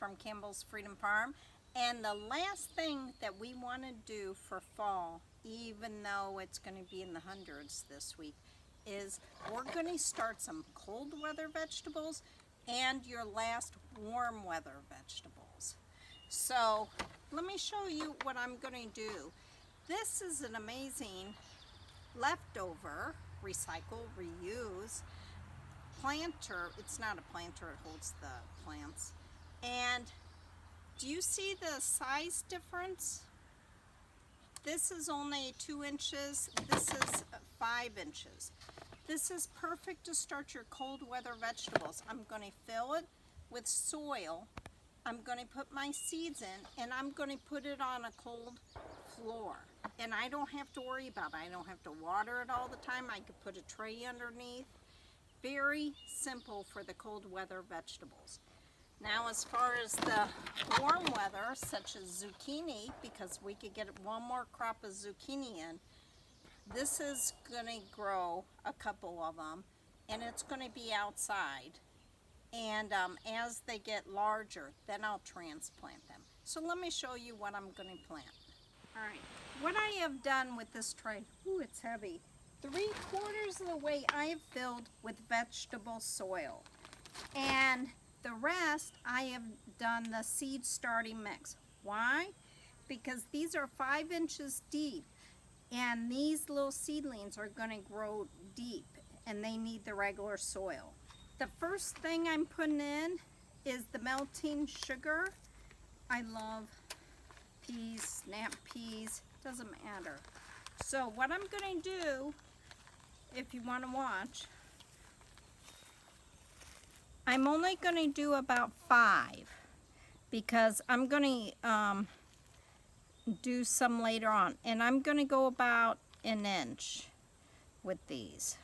from Campbell's Freedom Farm. And the last thing that we want to do for fall, even though it's going to be in the hundreds this week, is we're going to start some cold weather vegetables and your last warm weather vegetables. So let me show you what I'm going to do. This is an amazing leftover, recycle, reuse planter. It's not a planter, it holds the plants. And do you see the size difference? This is only 2 inches, this is 5 inches. This is perfect to start your cold weather vegetables. I'm going to fill it with soil. I'm going to put my seeds in, and I'm going to put it on a cold floor. And I don't have to worry about it. I don't have to water it all the time. I could put a tray underneath. Very simple for the cold weather vegetables. Now, as far as the warm weather, such as zucchini, because we could get one more crop of zucchini in, this is going to grow a couple of them, and it's going to be outside. And as they get larger, then I'll transplant them. So let me show you what I'm going to plant. All right, what I have done with this tray, ooh, it's heavy. 3/4 of the way I have filled with vegetable soil. And the rest I have done the seed starting mix. Why? Because these are 5 inches deep, and these little seedlings are going to grow deep, and they need the regular soil. The first thing I'm putting in is the melting sugar. I love peas, snap peas, doesn't matter. So what I'm going to do, if you want to watch, I'm only going to do about 5 because I'm going to do some later on. And I'm going to go about 1 inch with these.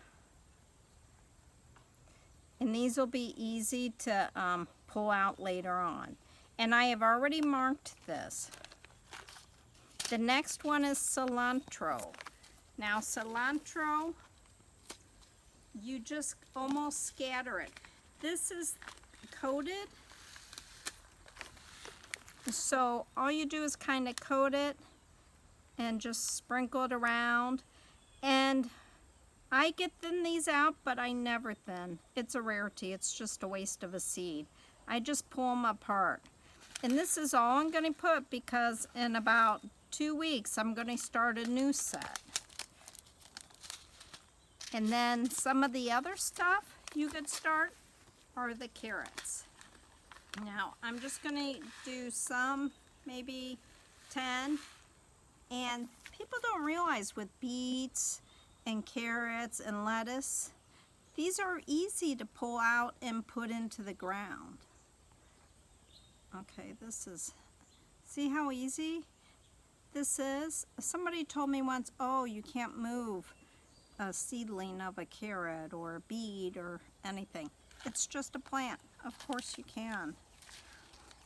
And these will be easy to pull out later on. And I have already marked this. The next one is cilantro. Now cilantro, you just almost scatter it. This is coated, so all you do is kind of coat it and just sprinkle it around. And I get thin these out, but I never thin. It's a rarity. It's just a waste of a seed. I just pull them apart. And this is all I'm going to put because in about 2 weeks I'm going to start a new set. And then some of the other stuff you could start are the carrots. Now I'm just going to do some, maybe 10. And people don't realize with beets and carrots and lettuce, these are easy to pull out and put into the ground. Okay, this is, see how easy this is? Somebody told me once, oh, you can't move a seedling of a carrot or a beet or anything. It's just a plant. Of course you can.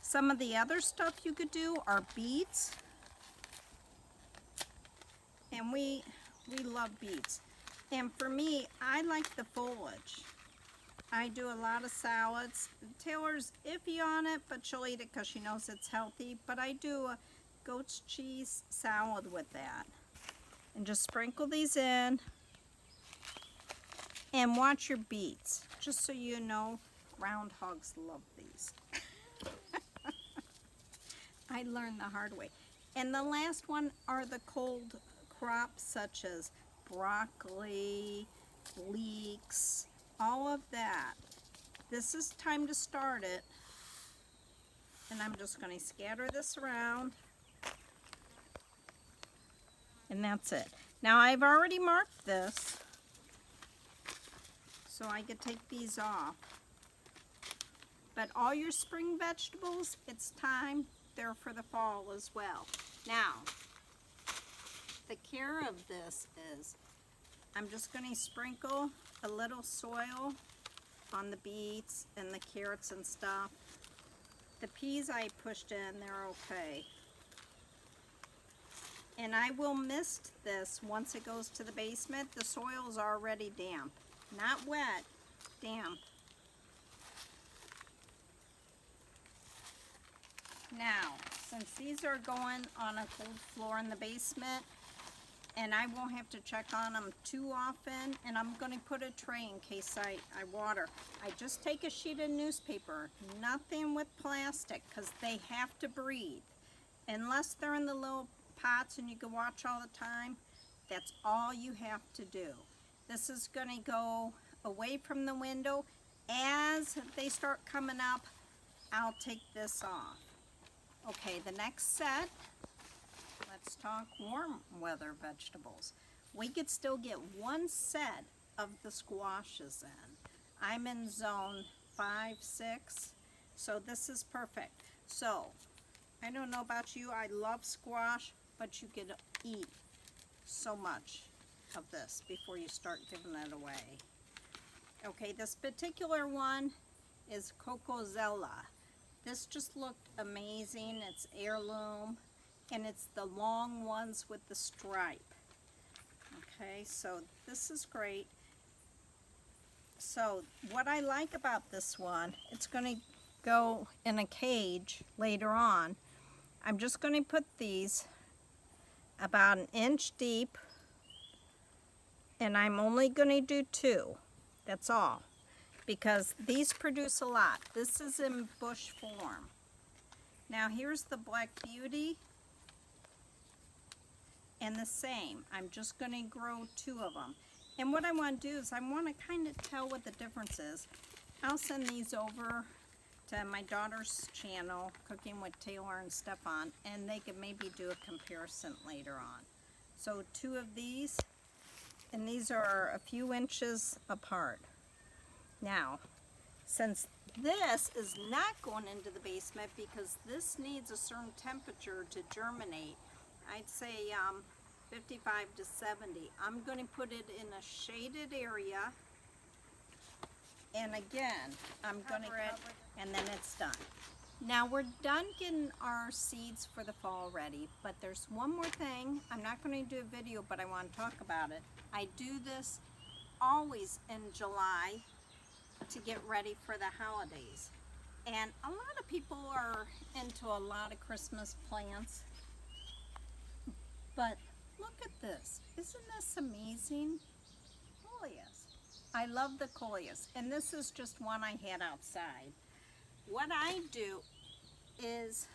Some of the other stuff you could do are beets. And we love beets. And for me, I like the foliage. I do a lot of salads. Taylor's iffy on it, but she'll eat it because she knows it's healthy. But I do a goat's cheese salad with that. And just sprinkle these in. And watch your beets. Just so you know, groundhogs love these. I learned the hard way. And the last one are the cold crops such as broccoli, leeks, all of that. This is time to start it. And I'm just going to scatter this around. And that's it. Now I've already marked this, so I could take these off. But all your spring vegetables, it's time. They're for the fall as well. Now, the care of this is, I'm just going to sprinkle a little soil on the beets and the carrots and stuff. The peas I pushed in, they're okay. And I will mist this once it goes to the basement. The soil is already damp. Not wet, damp. Now, since these are going on a cold floor in the basement, and I won't have to check on them too often, and I'm going to put a tray in case I water. I just take a sheet of newspaper, nothing with plastic, because they have to breathe. Unless they're in the little pots and you can watch all the time, that's all you have to do. This is going to go away from the window. As they start coming up, I'll take this off. Okay, the next set, let's talk warm weather vegetables. We could still get one set of the squashes in. I'm in zone 5, 6, so this is perfect. So, I don't know about you, I love squash, but you could eat so much of this before you start giving it away. Okay, this particular one is Cocozella. This just looked amazing. It's heirloom, and it's the long ones with the stripe. Okay, so this is great. So what I like about this one, it's going to go in a cage later on. I'm just going to put these about 1 inch deep, and I'm only going to do 2. That's all, because these produce a lot. This is in bush form. Now here's the Black Beauty, and the same. I'm just going to grow 2 of them. And what I want to do is I want to kind of tell what the difference is. I'll send these over to my daughter's channel, Cooking with Taylor and Stefan, and they can maybe do a comparison later on. So 2 of these, and these are a few inches apart. Now, since this is not going into the basement because this needs a certain temperature to germinate, I'd say 55 to 70. I'm going to put it in a shaded area, and again, I'm going to cover it, and then it's done. Now we're done getting our seeds for the fall ready, but there's one more thing. I'm not going to do a video, but I want to talk about it. I do this always in July to get ready for the holidays. And a lot of people are into a lot of Christmas plants. But look at this. Isn't this amazing? Coleus. I love the Coleus. And this is just one I had outside. What I do is,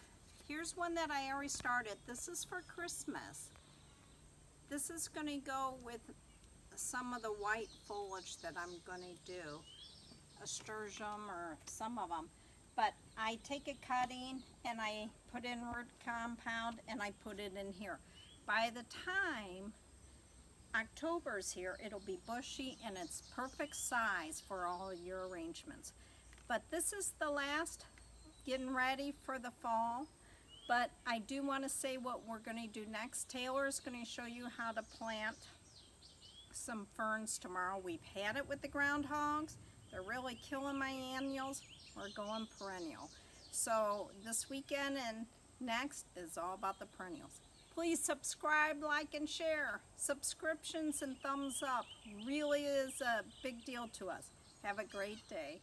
here's one that I already started. This is for Christmas. This is going to go with some of the white foliage that I'm going to do. Nasturtium or some of them. But I take a cutting and I put in root compound and I put it in here. By the time October's here, it'll be bushy and it's perfect size for all your arrangements. But this is the last, getting ready for the fall. But I do want to say what we're going to do next. Taylor is going to show you how to plant some ferns tomorrow. We've had it with the groundhogs. They're really killing my annuals. We're going perennial. So this weekend and next is all about the perennials. Please subscribe, like, and share. Subscriptions and thumbs up really is a big deal to us. Have a great day.